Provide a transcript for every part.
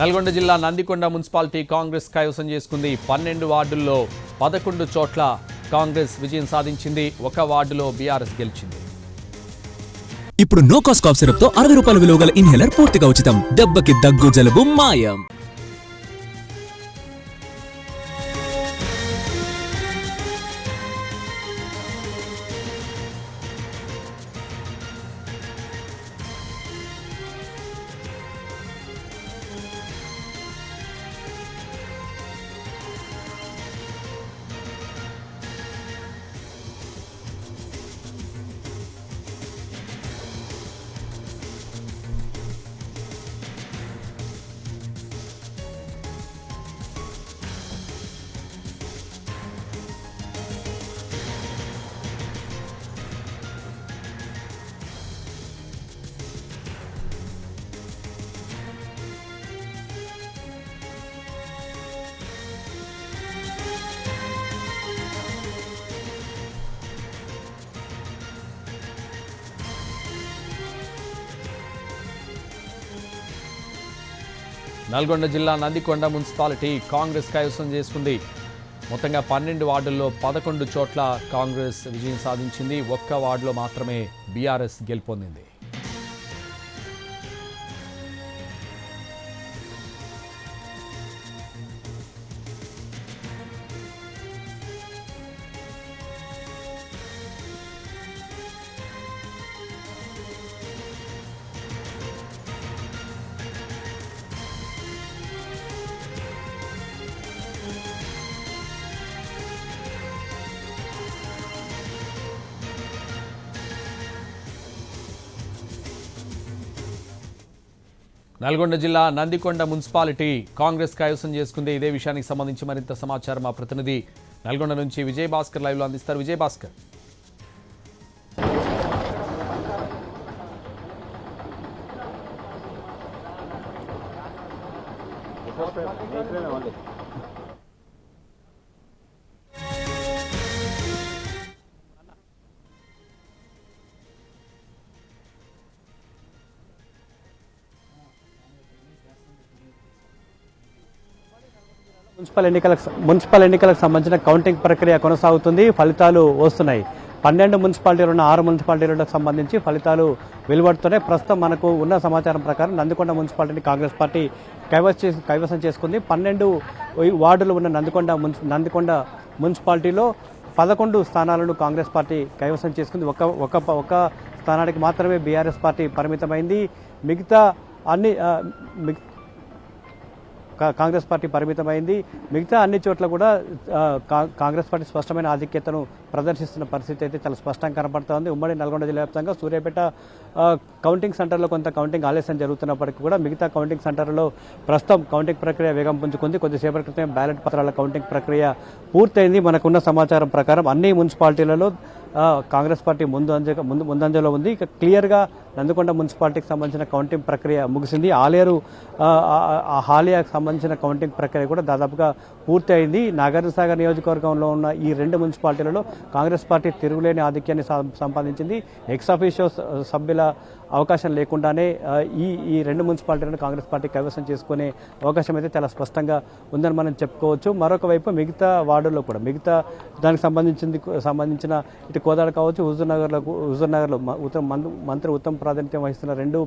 నల్గొండ జిల్లా నందికొండ మున్సిపాలిటీ కాంగ్రెస్ కైవసం చేసుకుంది. 12 వార్డుల్లో 11 చోట్ల కాంగ్రెస్ విజయం సాధించింది. ఒక వార్డులో బీఆర్ఎస్ గెలిచింది. ఇప్పుడు నో కాస్ట్ కాఫ్ సిరప్ తో 60 రూపాయల విలువ గల ఇన్హేలర్ పూర్తిగా ఉచితం. దెబ్బకి దగ్గు జలుబు మాయం. నల్గొండ జిల్లా నందికొండ మున్సిపాలిటీ కాంగ్రెస్ కైవసం చేసుకుంది. మొత్తంగా 12 వార్డుల్లో 11 చోట్ల కాంగ్రెస్ విజయం సాధించింది. ఒక్క వార్డులో మాత్రమే బీఆర్ఎస్ గెలుపొందింది. నల్గొండ జిల్లా నందికొండ మున్సిపాలిటీ కాంగ్రెస్ కైవసం చేసుకుంది. ఇదే విషయానికి సంబంధించి మరింత సమాచారం మా ప్రతినిధి నల్గొండ నుంచి విజయ్ భాస్కర్ లైవ్లో అందిస్తారు. విజయ్ భాస్కర్. మున్సిపల్ ఎన్నికలకు సంబంధించిన కౌంటింగ్ ప్రక్రియ కొనసాగుతుంది. ఫలితాలు వస్తున్నాయి. 12 మున్సిపాలిటీలు ఉన్న 6 మున్సిపాలిటీలకు సంబంధించి ఫలితాలు వెలువడుతున్నాయి. ప్రస్తుతం మనకు ఉన్న సమాచారం ప్రకారం నందికొండ మున్సిపాలిటీని కాంగ్రెస్ పార్టీ కైవసం చేసుకుంది. 12 వార్డులు ఉన్న నందికొండ మున్సిపాలిటీలో 11 స్థానాలను కాంగ్రెస్ పార్టీ కైవసం చేసుకుంది. ఒక స్థానానికి మాత్రమే బీఆర్ఎస్ పార్టీ పరిమితమైంది. మిగతా అన్ని కాంగ్రెస్ పార్టీ పరిమితమైంది. మిగతా అన్ని చోట్ల కూడా కాంగ్రెస్ పార్టీ స్పష్టమైన ఆధిక్యతను ప్రదర్శిస్తున్న పరిస్థితి అయితే చాలా స్పష్టంగా కనపడుతోంది. ఉమ్మడి నల్గొండ జిల్లా వ్యాప్తంగా సూర్యాపేట కౌంటింగ్ సెంటర్లో కొంత కౌంటింగ్ ఆలస్యం జరుగుతున్నప్పటికీ కూడా మిగతా కౌంటింగ్ సెంటర్లో ప్రస్తుతం కౌంటింగ్ ప్రక్రియ వేగం పుంజుకుంది. కొద్దిసేపటి క్రితం బ్యాలెట్ పత్రాల కౌంటింగ్ ప్రక్రియ పూర్తయింది. మనకున్న సమాచారం ప్రకారం అన్ని మున్సిపాలిటీలలో కాంగ్రెస్ పార్టీ ముందంజలో ఉంది. ఇక క్లియర్గా నందికొండ మున్సిపాలిటీకి సంబంధించిన కౌంటింగ్ ప్రక్రియ ముగిసింది. ఆలేరు హాలియాకు సంబంధించిన కౌంటింగ్ ప్రక్రియ కూడా దాదాపుగా పూర్తి అయింది. నాగార్జునసాగర్ నియోజకవర్గంలో ఉన్న ఈ 2 మున్సిపాలిటీలలో కాంగ్రెస్ పార్టీ తిరుగులేని ఆధిక్యాన్ని సంపాదించింది. ఎక్స్ అఫీషియో సభ్యుల అవకాశం లేకుండానే ఈ 2 మున్సిపాలిటీలను కాంగ్రెస్ పార్టీ కైవసం చేసుకునే అవకాశం అయితే చాలా స్పష్టంగా ఉందని మనం చెప్పుకోవచ్చు. మరొక వైపు మిగతా వార్డుల్లో కూడా దానికి సంబంధించిన ఇటు కోదాడ కావచ్చు, హుజూర్నగర్లో మంత్రి ఉత్తమ్ ప్రాతినిధ్యం వహిస్తున్న 2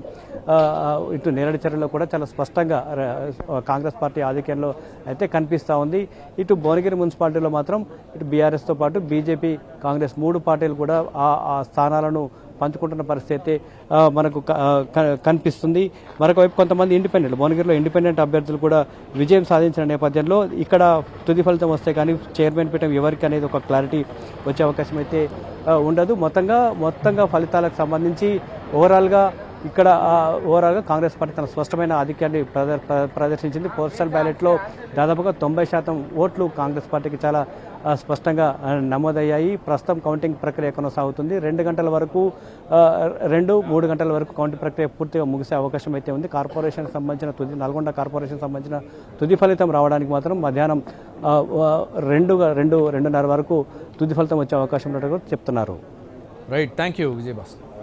ఇటు నేరడిచర్యలో కూడా చాలా స్పష్టంగా కాంగ్రెస్ పార్టీ ఆధిక్యంలో అయితే కనిపిస్తూ ఉంది. ఇటు భువనగిరి మున్సిపాలిటీలో మాత్రం ఇటు బీఆర్ఎస్తో పాటు బీజేపీ, కాంగ్రెస్ 3 పార్టీలు కూడా ఆ స్థానాలను పంచుకుంటున్న పరిస్థితి మనకు కనిపిస్తుంది. మరొక వైపు కొంతమంది భువనగిరిలో ఇండిపెండెంట్ అభ్యర్థులు కూడా విజయం సాధించిన నేపథ్యంలో ఇక్కడ తుది ఫలితం వస్తే కానీ చైర్మన్ పీఠం ఎవరికి అనేది ఒక క్లారిటీ వచ్చే అవకాశం అయితే ఉండదు. మొత్తంగా ఫలితాలకు సంబంధించి ఓవరాల్గా కాంగ్రెస్ పార్టీ తన స్పష్టమైన ఆధిక్యాన్ని ప్రదర్శించింది. పోస్టల్ బ్యాలెట్లో దాదాపుగా 90% ఓట్లు కాంగ్రెస్ పార్టీకి చాలా స్పష్టంగా నమోదయ్యాయి. ప్రస్తుతం కౌంటింగ్ ప్రక్రియ కొనసాగుతుంది. 2 గంటల వరకు 3 గంటల వరకు కౌంటింగ్ ప్రక్రియ పూర్తిగా ముగిసే అవకాశం అయితే ఉంది. నల్గొండ కార్పొరేషన్ సంబంధించిన తుది ఫలితం రావడానికి మాత్రం మధ్యాహ్నం 2:30 వరకు తుది ఫలితం వచ్చే అవకాశం ఉన్నట్టు చెప్తున్నారు. Right, thank you Vijay Bhaskar.